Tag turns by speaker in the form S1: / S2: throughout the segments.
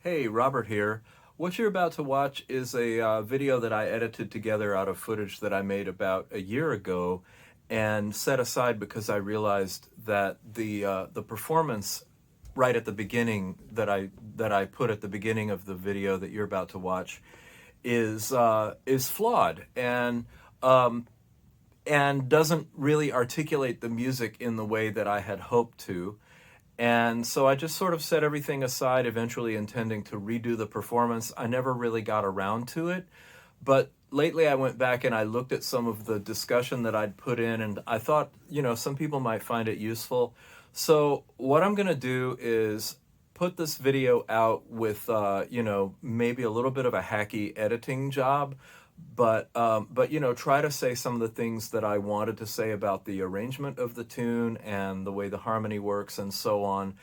S1: Hey, Robert here. What you're about to watch is a video that I edited together out of footage that I made about a year ago and set aside because I realized that the performance right at the beginning that I put at the beginning of the video that you're about to watch is flawed um, and doesn't really articulate the music in the way that I had hoped to. And so I just sort of set everything aside, eventually intending to redo the performance. I never really got around to it, but lately I went back and I looked at some of the discussion that I'd put in, and I thought, some people might find it useful. So what I'm going to do is put this video out with, maybe a little bit of a hacky editing job, but try to say some of the things that I wanted to say about the arrangement of the tune and the way the harmony works and so on.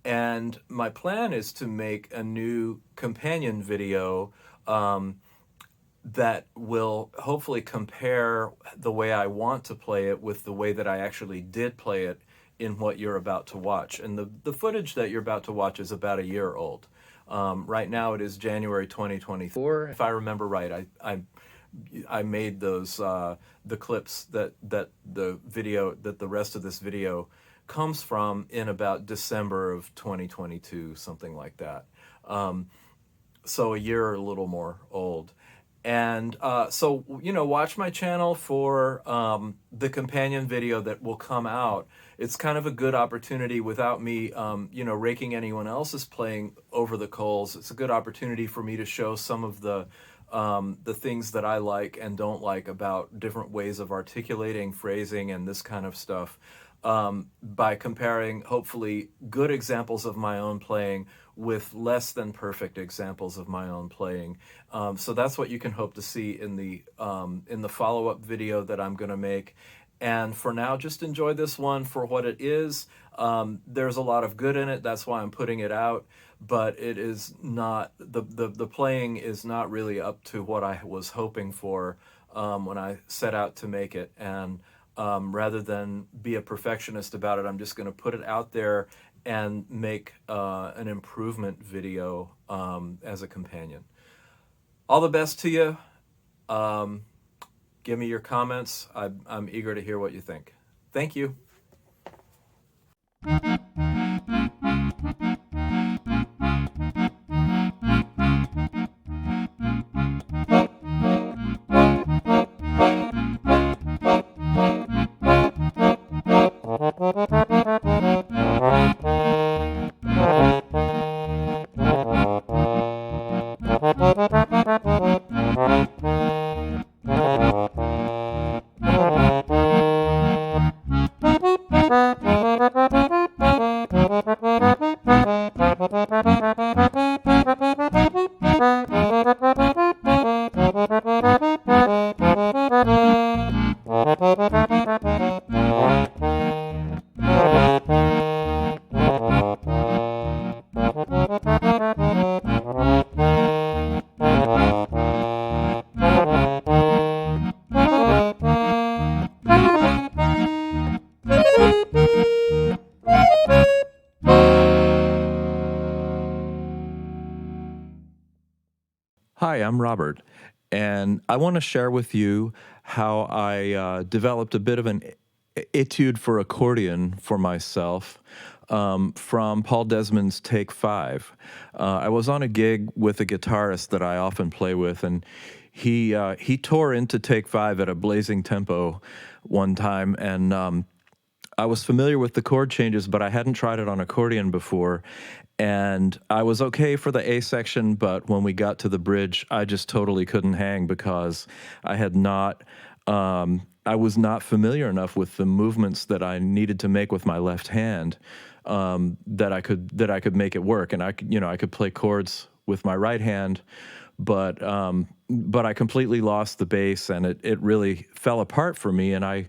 S1: And my plan is to make a new companion video that will hopefully compare the way I want to play it with the way that I actually did play it in what you're about to watch. And the footage that you're about to watch is about a year old. Right now it is January 2024. If I remember right, I made those the clips that the rest of this video comes from in about December of 2022, something like that. So a year or a little more old. And so, watch my channel for the companion video that will come out. It's kind of a good opportunity without me, raking anyone else's playing over the coals. It's a good opportunity for me to show some of the things that I like and don't like about different ways of articulating, phrasing, and this kind of stuff, by comparing, hopefully, good examples of my own playing with less than perfect examples of my own playing. So that's what you can hope to see in the follow-up video that I'm going to make. And for now, just enjoy this one for what it is. There's a lot of good in it. That's why I'm putting it out. But it is not, the playing is not really up to what I was hoping for when I set out to make it. And rather than be a perfectionist about it, I'm just going to put it out there and make an improvement video as a companion. All the best to you. Give me your comments. I'm eager to hear what you think. Thank you. Hi, I'm Robert, and I want to share with you how I developed a bit of an étude for accordion for myself from Paul Desmond's Take 5. I was on a gig with a guitarist that I often play with, and he tore into Take 5 at a blazing tempo one time, and I was familiar with the chord changes, but I hadn't tried it on accordion before. And I was okay for the A section, but when we got to the bridge, I just totally couldn't hang because I had not, I was not familiar enough with the movements that I needed to make with my left hand, that I could make it work. And I could play chords with my right hand, but I completely lost the bass, and it really fell apart for me. And I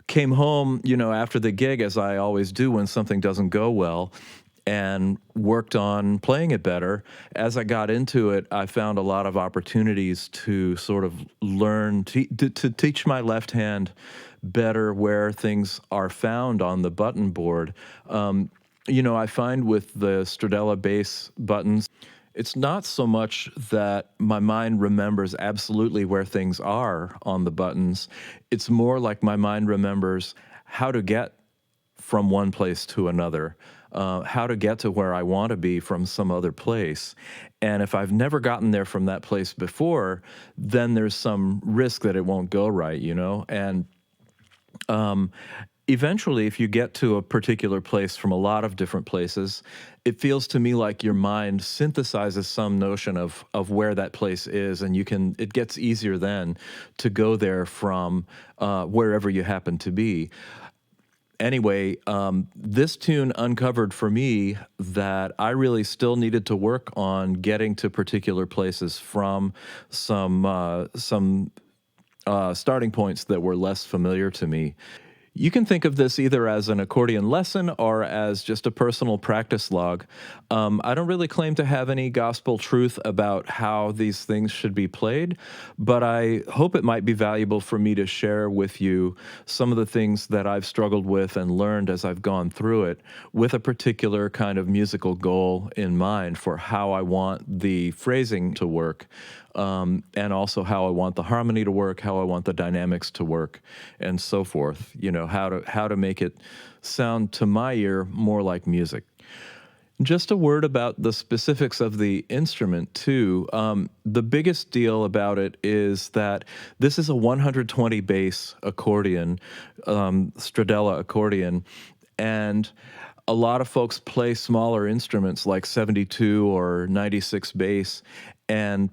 S1: came home, after the gig, as I always do when something doesn't go well, and worked on playing it better. As I got into it, I found a lot of opportunities to sort of learn, to teach my left hand better where things are found on the button board. I find with the Stradella bass buttons, It's not so much that my mind remembers absolutely where things are on the buttons. It's more like my mind remembers how to get from one place to another, how to get to where I want to be from some other place. And if I've never gotten there from that place before, then there's some risk that it won't go right, you know? And eventually, if you get to a particular place from a lot of different places, it feels to me like your mind synthesizes some notion of where that place is, and it gets easier then to go there from wherever you happen to be. Anyway, this tune uncovered for me that I really still needed to work on getting to particular places from some starting points that were less familiar to me. You can think of this either as an accordion lesson or as just a personal practice log. I don't really claim to have any gospel truth about how these things should be played, but I hope it might be valuable for me to share with you some of the things that I've struggled with and learned as I've gone through it, with a particular kind of musical goal in mind for how I want the phrasing to work. And also how I want the harmony to work, how I want the dynamics to work, and so forth. You know, how to make it sound to my ear more like music. Just a word about the specifics of the instrument, too. The biggest deal about it is that this is a 120 bass accordion, Stradella accordion, and a lot of folks play smaller instruments like 72 or 96 bass, and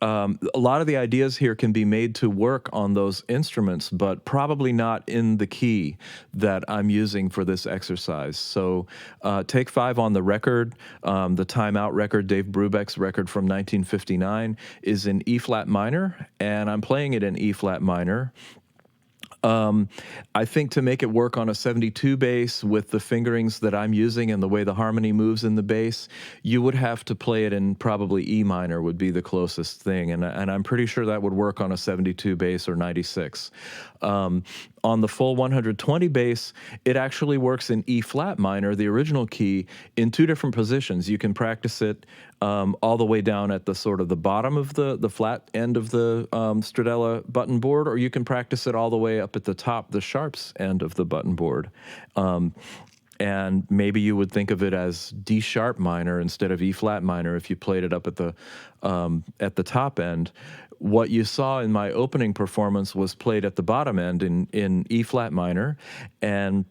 S1: a lot of the ideas here can be made to work on those instruments, but probably not in the key that I'm using for this exercise. So take 5 on the record, the Time Out record, Dave Brubeck's record from 1959, is in E-flat minor, and I'm playing it in E-flat minor. I think to make it work on a 72 bass with the fingerings that I'm using and the way the harmony moves in the bass, you would have to play it in probably E minor would be the closest thing, and I'm pretty sure that would work on a 72 bass or 96. On the full 120 bass, it actually works in E flat minor, the original key, in 2 different positions. You can practice it all the way down at the sort of the bottom of the flat end of the Stradella button board, or you can practice it all the way up at the top, the sharps end of the button board. And maybe you would think of it as D sharp minor instead of E flat minor if you played it up at the top end. What you saw in my opening performance was played at the bottom end in E flat minor, and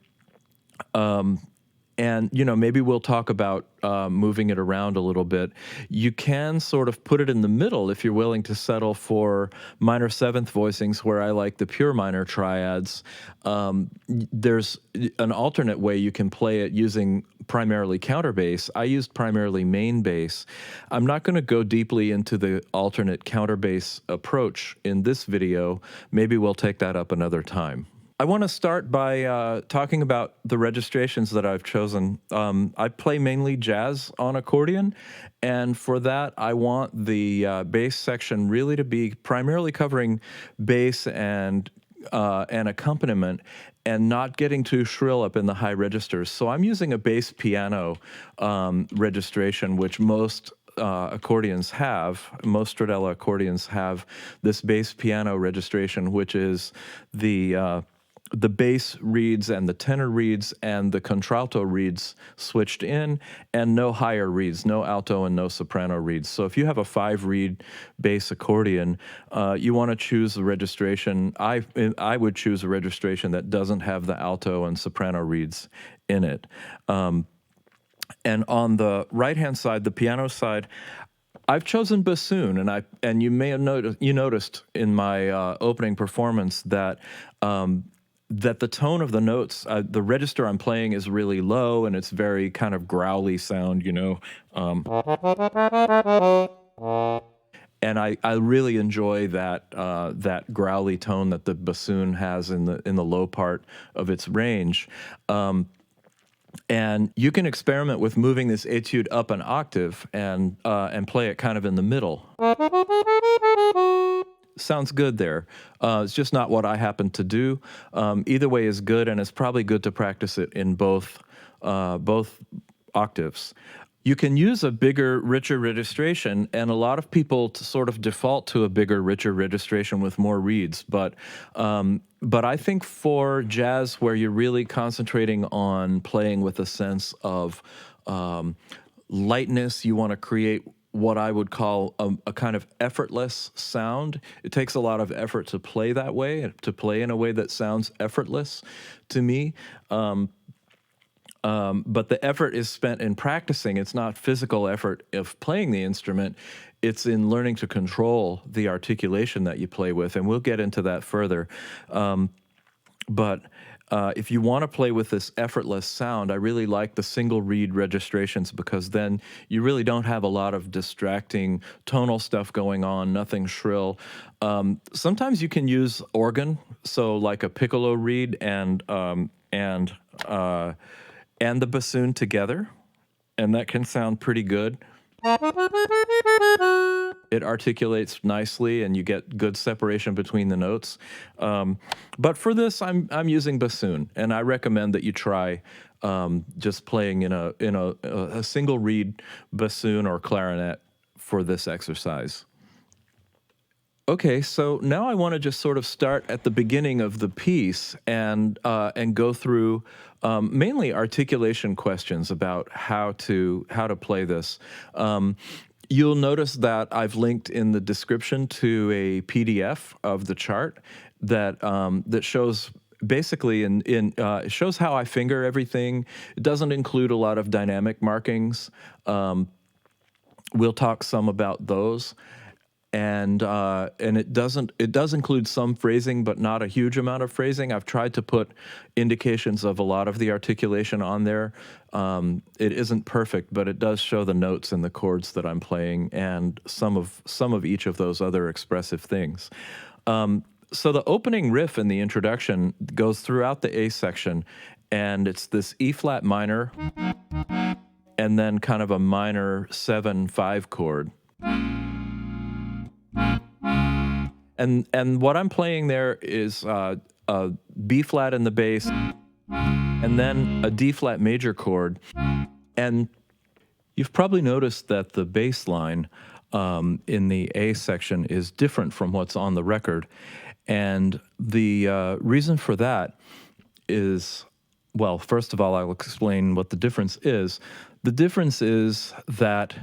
S1: you know, maybe we'll talk about moving it around a little bit. You can sort of put it in the middle if you're willing to settle for minor 7th voicings where I like the pure minor triads. There's an alternate way you can play it using primarily counterbass. I used primarily main bass. I'm not going to go deeply into the alternate counterbass approach in this video. Maybe we'll take that up another time. I want to start by talking about the registrations that I've chosen. I play mainly jazz on accordion, and for that I want the bass section really to be primarily covering bass and accompaniment and not getting too shrill up in the high registers. So I'm using a bass piano registration, which most accordions have. Most Stradella accordions have this bass piano registration, which is the bass reeds and the tenor reeds and the contralto reeds switched in, and no higher reeds, no alto and no soprano reeds. So if you have a 5-reed bass accordion, you want to choose a registration. I would choose a registration that doesn't have the alto and soprano reeds in it. And on the right-hand side, the piano side, I've chosen bassoon, and you may have noticed in my opening performance that that the tone of the notes, the register I'm playing is really low, and it's very kind of growly sound, you know. And I really enjoy that growly tone that the bassoon has in the low part of its range. And you can experiment with moving this étude up an octave and play it kind of in the middle. Sounds good there. It's just not what I happen to do. Either way is good, and it's probably good to practice it in both octaves. You can use a bigger, richer registration, and a lot of people sort of default to a bigger, richer registration with more reeds. But I think for jazz, where you're really concentrating on playing with a sense of lightness, you want to create what I would call a kind of effortless sound. It takes a lot of effort to play that way, to play in a way that sounds effortless to me. But the effort is spent in practicing. It's not physical effort of playing the instrument. It's in learning to control the articulation that you play with, and we'll get into that further. But if you want to play with this effortless sound, I really like the single reed registrations, because then you really don't have a lot of distracting tonal stuff going on, nothing shrill. Sometimes you can use organ, so like a piccolo reed and the bassoon together, and that can sound pretty good. It articulates nicely, and you get good separation between the notes. But for this, I'm using bassoon, and I recommend that you try just playing in a single reed bassoon or clarinet for this exercise. Okay, so now I want to just sort of start at the beginning of the piece and go through mainly articulation questions about how to play this. You'll notice that I've linked in the description to a PDF of the chart that shows basically it shows how I finger everything. It doesn't include a lot of dynamic markings. We'll talk some about those. And it does include some phrasing, but not a huge amount of phrasing. I've tried to put indications of a lot of the articulation on there. It isn't perfect, but it does show the notes and the chords that I'm playing, and some of each of those other expressive things. So the opening riff in the introduction goes throughout the A section, and it's this E flat minor, and then kind of a minor 7/5 chord. And what I'm playing there is a B flat in the bass, and then a D flat major chord. And you've probably noticed that the bass line in the A section is different from what's on the record. And the reason for that is, well, first of all, I'll explain what the difference is. The difference is that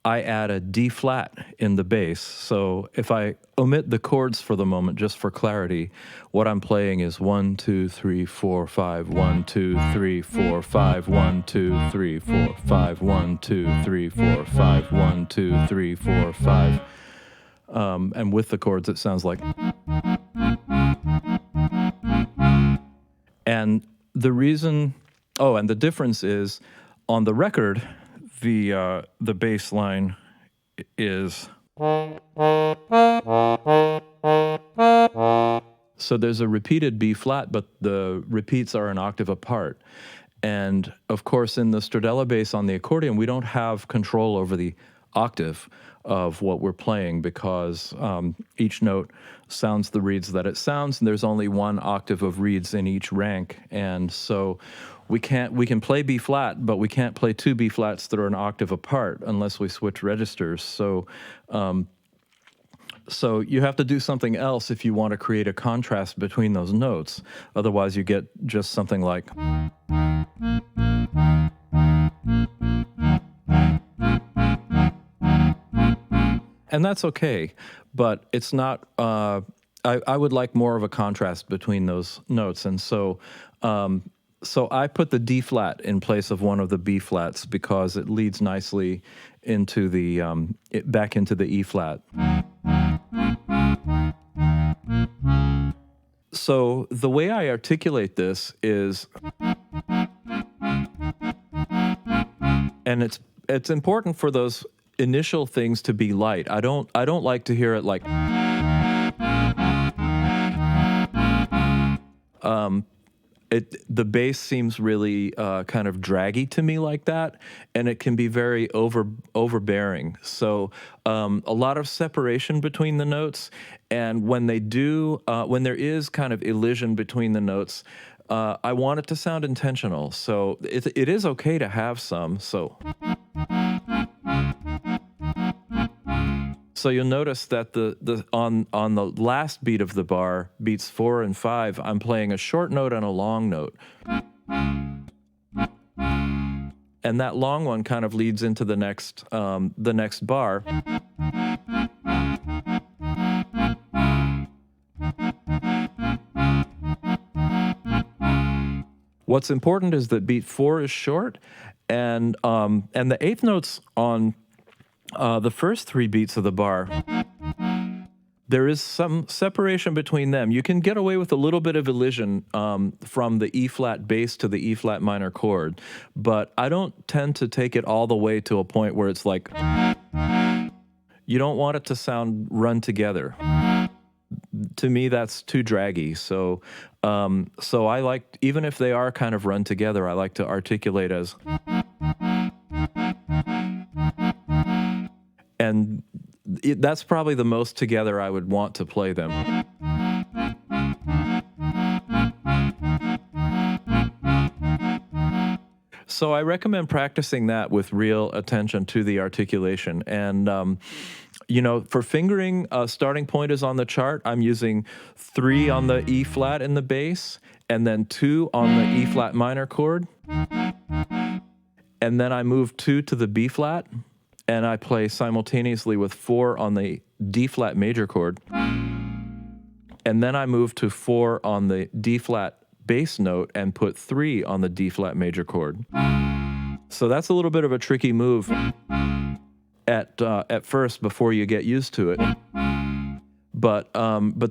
S1: I add a D flat in the bass. So if I omit the chords for the moment, just for clarity, what I'm playing is 1, 2, 3, 4, 5, 1, 2, 3, 4, 5, 1, 2, 3, 4, 5, 1, 2, 3, 4, 5, 1, 2, 3, 4, 5. And with the chords, it sounds like. And the reason, and the difference is on the record, the bass line is, so there's a repeated B flat, but the repeats are an octave apart. And of course, in the Stradella bass on the accordion, we don't have control over the octave of what we're playing, because each note sounds the reeds that it sounds, and there's only one octave of reeds in each rank. And so we can play B flat, but we can't play two B flats that are an octave apart unless we switch registers. So so you have to do something else if you want to create a contrast between those notes. Otherwise, you get just something like. And that's okay, but it's not. I would like more of a contrast between those notes, and so I put the D flat in place of one of the B flats because it leads nicely into the back into the E flat. So the way I articulate this is, and it's important for those initial things to be light. I don't like to hear it like. The bass seems really kind of draggy to me like that, and it can be very overbearing. So a lot of separation between the notes, and when there is kind of elision between the notes, I want it to sound intentional. So it is okay to have some. So you'll notice that on the last beat of the bar, beats 4 and 5, I'm playing a short note and a long note. And that long one kind of leads into the next bar. What's important is that beat 4 is short, and the eighth notes on the first 3 beats of the bar, there is some separation between them. You can get away with a little bit of elision from the E flat bass to the E flat minor chord, but I don't tend to take it all the way to a point where it's like, you don't want it to sound run together. To me, that's too draggy. So I like, even if they are kind of run together, I like to articulate as, and that's probably the most together I would want to play them. So I recommend practicing that with real attention to the articulation. And, you know, for fingering, starting point is on the chart. I'm using 3 on the E flat in the bass, and then 2 on the E flat minor chord. And then I move 2 to the B flat, and I play simultaneously with 4 on the D flat major chord. And then I move to 4 on the D flat bass note and put 3 on the D flat major chord. So that's a little bit of a tricky move at first before you get used to it. But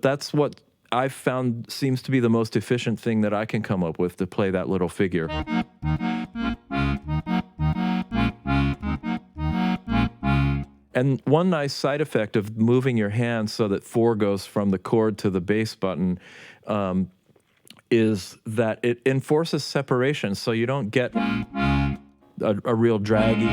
S1: that's what I've found seems to be the most efficient thing that I can come up with to play that little figure. And one nice side effect of moving your hand so that 4 goes from the chord to the bass button is that it enforces separation, so you don't get a real draggy.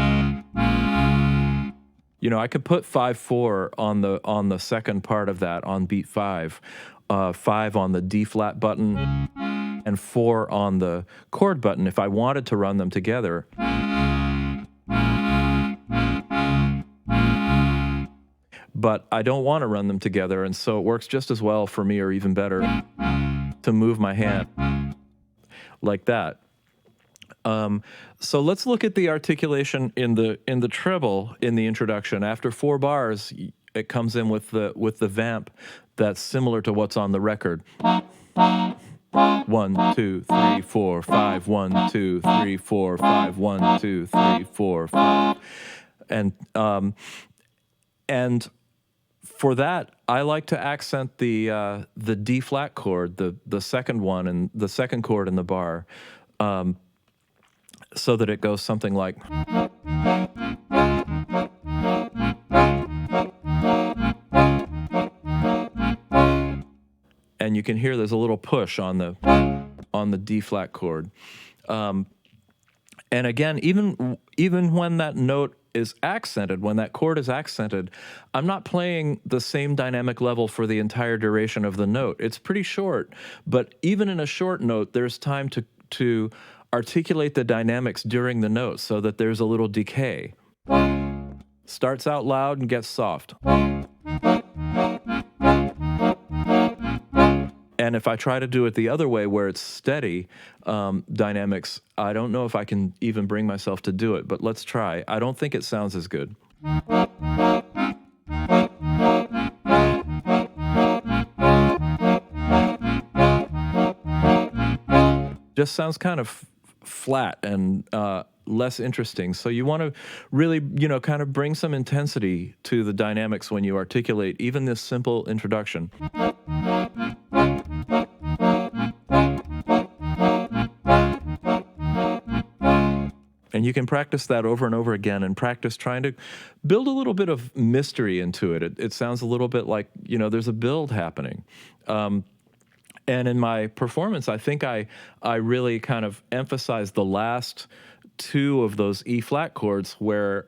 S1: You know, I could put 5/4 on the second part of that on beat 5, 5 on the D flat button, and 4 on the chord button if I wanted to run them together. But I don't want to run them together, and so it works just as well for me, or even better, to move my hand like that. So let's look at the articulation in the treble in the introduction. After 4 bars, it comes in with the vamp that's similar to what's on the record. 1, 2, 3, 4, 5. 1, 2, 3, 4, 5. 1, 2, 3, 4, 5. And for that, I like to accent the D flat chord, the second one, and the second chord in the bar, so that it goes something like. And you can hear there's a little push on the D flat chord. And again, even when that note is accented, when that chord is accented, I'm not playing the same dynamic level for the entire duration of the note. It's pretty short, but even in a short note, there's time to articulate the dynamics during the note so that there's a little decay. Starts out loud and gets soft. And if I try to do it the other way, where it's steady dynamics, I don't know if I can even bring myself to do it, but let's try. I don't think it sounds as good. Just sounds kind of flat and less interesting. So you want to really, kind of bring some intensity to the dynamics when you articulate even this simple introduction. And you can practice that over and over again, and practice trying to build a little bit of mystery into it. It sounds a little bit like, there's a build happening. And in my performance, I think I really kind of emphasized the last 2 of those E flat chords where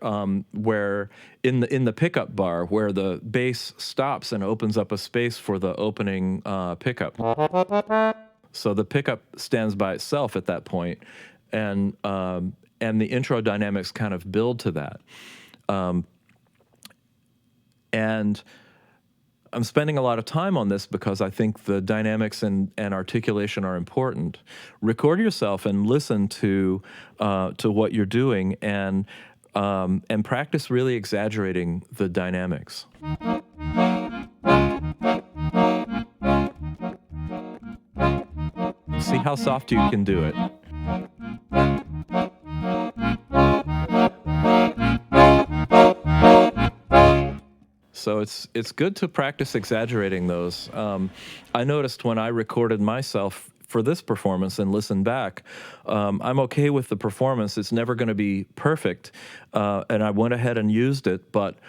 S1: in the pickup bar, where the bass stops and opens up a space for the opening pickup. So the pickup stands by itself at that point, and the intro dynamics kind of build to that. And I'm spending a lot of time on this because I think the dynamics and articulation are important. Record yourself and listen to what you're doing, and practice really exaggerating the dynamics. See how soft you can do it. So it's good to practice exaggerating those. I noticed when I recorded myself for this performance and listened back, I'm okay with the performance. It's never going to be perfect, and I went ahead and used it. But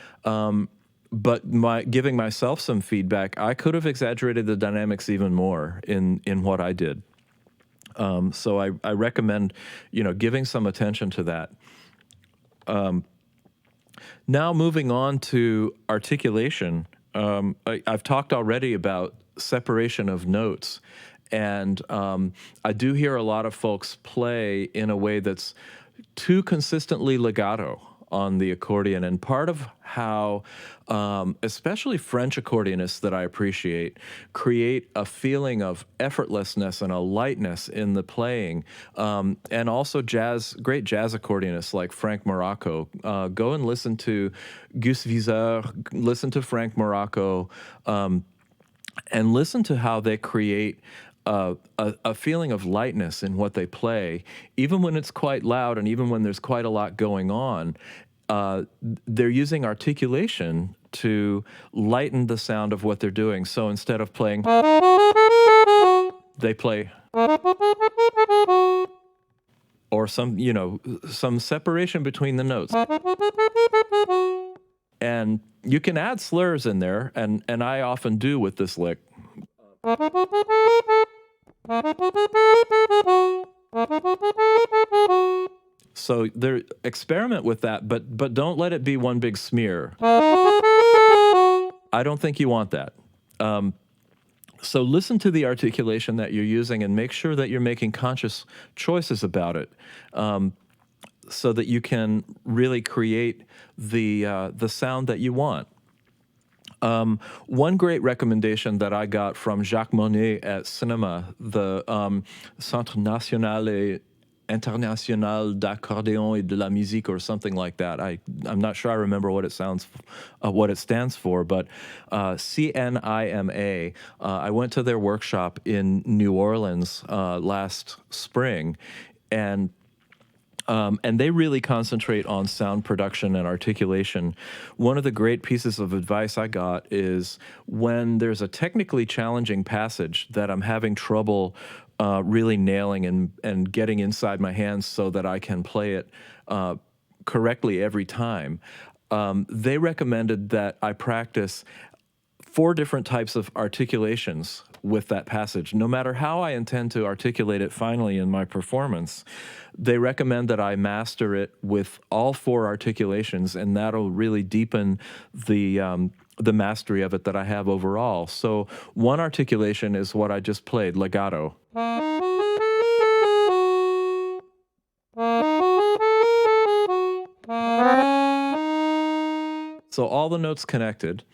S1: giving myself some feedback, I could have exaggerated the dynamics even more in what I did. So I recommend, giving some attention to that. Now moving on to articulation, I've talked already about separation of notes, and I do hear a lot of folks play in a way that's too consistently legato on the accordion, and part of how especially French accordionists that I appreciate create a feeling of effortlessness and a lightness in the playing, and also great jazz accordionists like Frank Morocco. Go and listen to Gus Viseur, listen to Frank Morocco, and listen to how they create a feeling of lightness in what they play, even when it's quite loud and even when there's quite a lot going on. They're using articulation to lighten the sound of what they're doing. So instead of playing, they play, or some separation between the notes. And you can add slurs in there, and I often do with this lick. So experiment with that, but don't let it be one big smear. I don't think you want that. So listen to the articulation that you're using and make sure that you're making conscious choices about it, so that you can really create the sound that you want. One great recommendation that I got from Jacques Monnet at CNIMA, the Centre National et International d'Accordion et de la Musique, or something like that. I'm not sure I remember what it stands for, but CNIMA. I went to their workshop in New Orleans last spring, and they really concentrate on sound production and articulation. One of the great pieces of advice I got is when there's a technically challenging passage that I'm having trouble really nailing and getting inside my hands so that I can play it correctly every time, they recommended that I practice 4 different types of articulations with that passage. No matter how I intend to articulate it finally in my performance, they recommend that I master it with all 4 articulations, and that'll really deepen the mastery of it that I have overall. So one articulation is what I just played, legato. So all the notes connected,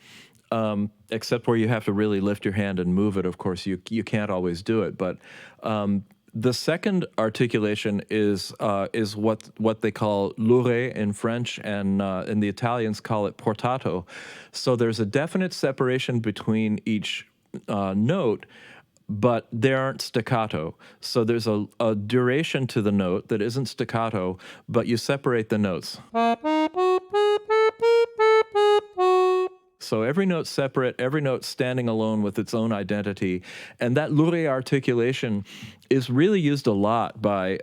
S1: except where you have to really lift your hand and move it. Of course, you can't always do it. But the second articulation is what they call l'oreille in French, and the Italians call it portato. So there's a definite separation between each note, but they aren't staccato. So there's a duration to the note that isn't staccato, but you separate the notes. So every note's separate, every note standing alone with its own identity. And that l'oreille articulation is really used a lot by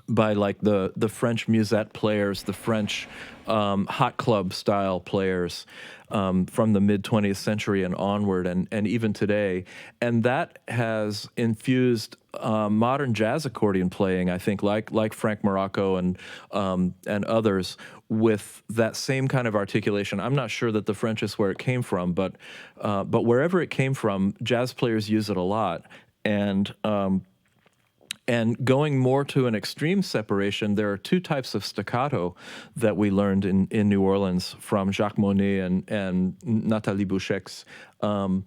S1: like the French musette players, the French hot club style players from the mid-20th century and onward, and even today. And that has infused modern jazz accordion playing, I think, like Frank Morocco and others, with that same kind of articulation. I'm not sure that the French is where it came from, but wherever it came from, jazz players use it a lot. And and going more to an extreme separation, there are two types of staccato that we learned in New Orleans from Jacques Monnet and Nathalie Bouchek's, who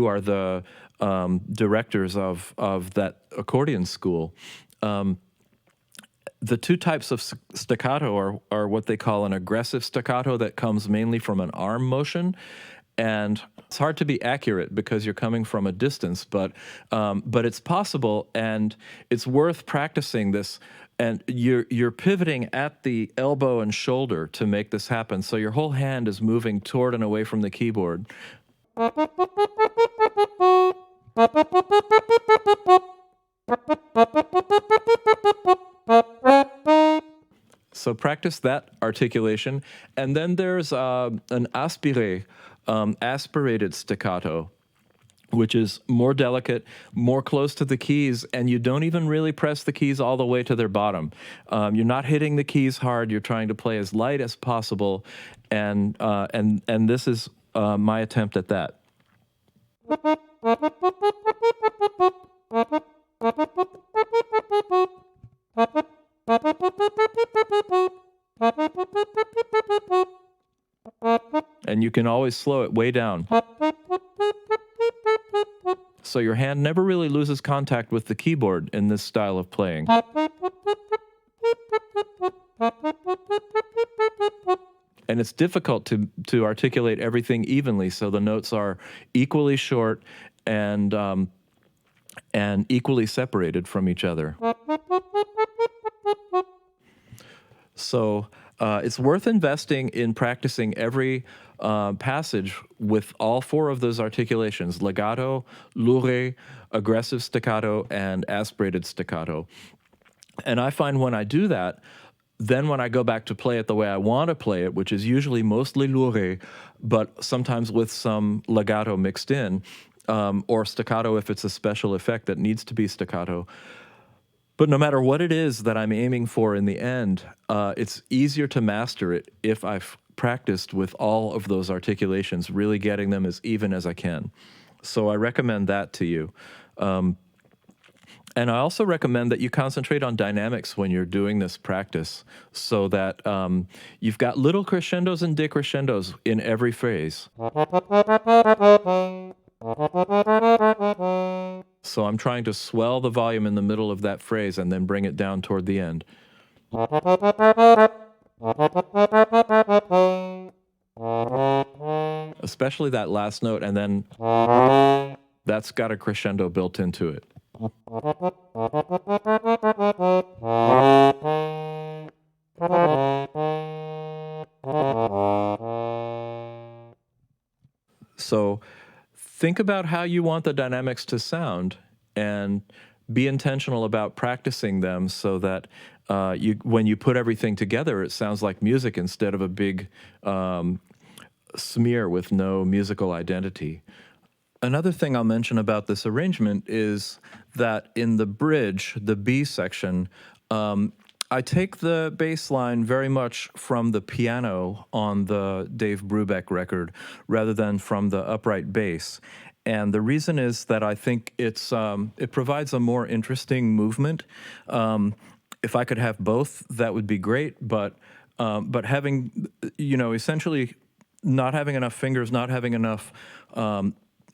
S1: are the directors of that accordion school. The two types of staccato are what they call an aggressive staccato that comes mainly from an arm motion. And it's hard to be accurate because you're coming from a distance, but it's possible, and it's worth practicing this. And you're pivoting at the elbow and shoulder to make this happen. So your whole hand is moving toward and away from the keyboard. So practice that articulation. And then there's an aspiré, aspirated staccato, which is more delicate, more close to the keys, and you don't even really press the keys all the way to their bottom. You're not hitting the keys hard. You're trying to play as light as possible, and this is my attempt at that. And you can always slow it way down. So your hand never really loses contact with the keyboard in this style of playing. And it's difficult to articulate everything evenly, so the notes are equally short and equally separated from each other. So it's worth investing in practicing every passage with all four of those articulations: legato, louré, aggressive staccato, and aspirated staccato. And I find when I do that, then when I go back to play it the way I want to play it, which is usually mostly louré, but sometimes with some legato mixed in, or staccato if it's a special effect that needs to be staccato. But no matter what it is that I'm aiming for in the end, it's easier to master it if I've practiced with all of those articulations, really getting them as even as I can. So I recommend that to you. And I also recommend that you concentrate on dynamics when you're doing this practice, so that you've got little crescendos and decrescendos in every phrase. So I'm trying to swell the volume in the middle of that phrase and then bring it down toward the end. Especially that last note, and then that's got a crescendo built into it. So think about how you want the dynamics to sound and be intentional about practicing them so that when you put everything together, it sounds like music instead of a big smear with no musical identity. Another thing I'll mention about this arrangement is that in the bridge, the B section, I take the bass line very much from the piano on the Dave Brubeck record rather than from the upright bass. And the reason is that I think it provides a more interesting movement. If I could have both, that would be great, but having, essentially not having enough fingers, not having enough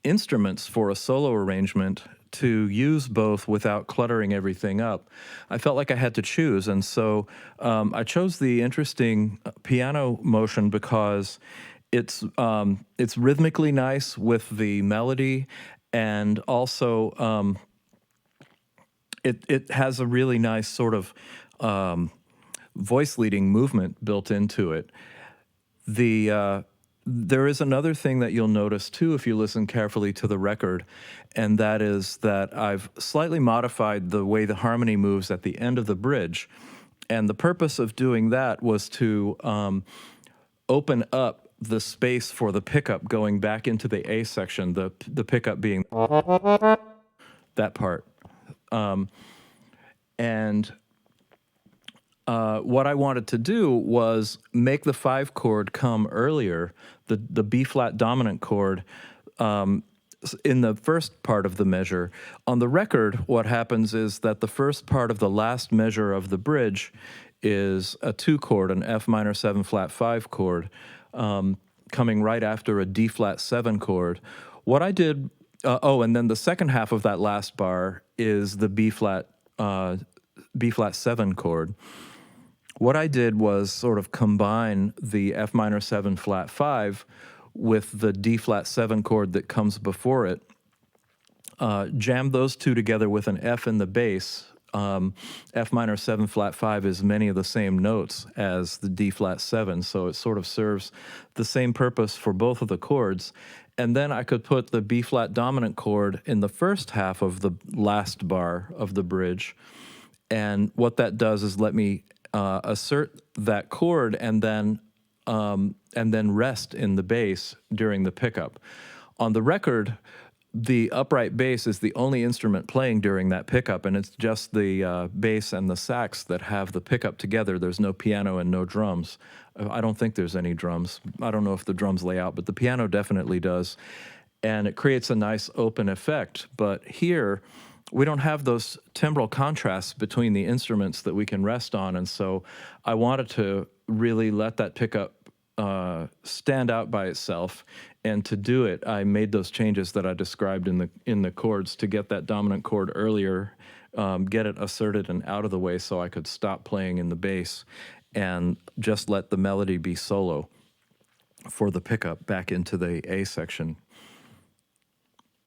S1: instruments for a solo arrangement to use both without cluttering everything up, I felt like I had to choose. And so I chose the interesting piano motion because it's rhythmically nice with the melody, and also it has a really nice sort of voice leading movement built into it. There is another thing that you'll notice too if you listen carefully to the record, and that is that I've slightly modified the way the harmony moves at the end of the bridge. And the purpose of doing that was to open up the space for the pickup going back into the A section, the pickup being that part. What I wanted to do was make the 5 chord come earlier, the B flat dominant chord, in the first part of the measure. On the record, what happens is that the first part of the last measure of the bridge is a 2 chord, an F minor 7 flat 5 chord, coming right after a D flat 7 chord. What I did, and then the second half of that last bar is the B flat 7 chord. What I did was sort of combine the F minor 7 flat 5 with the D flat 7 chord that comes before it, jam those two together with an F in the bass. F minor 7 flat 5 is many of the same notes as the D flat 7, so it sort of serves the same purpose for both of the chords. And then I could put the B flat dominant chord in the first half of the last bar of the bridge. And what that does is let me assert that chord and then rest in the bass during the pickup. On the record, the upright bass is the only instrument playing during that pickup, and it's just the bass and the sax that have the pickup together. There's no piano and no drums. I don't think there's any drums. I don't know if the drums lay out, but the piano definitely does. And it creates a nice open effect. But here, we don't have those timbral contrasts between the instruments that we can rest on, and so I wanted to really let that pickup stand out by itself. And to do it, I made those changes that I described in the chords to get that dominant chord earlier, get it asserted and out of the way so I could stop playing in the bass and just let the melody be solo for the pickup back into the A section.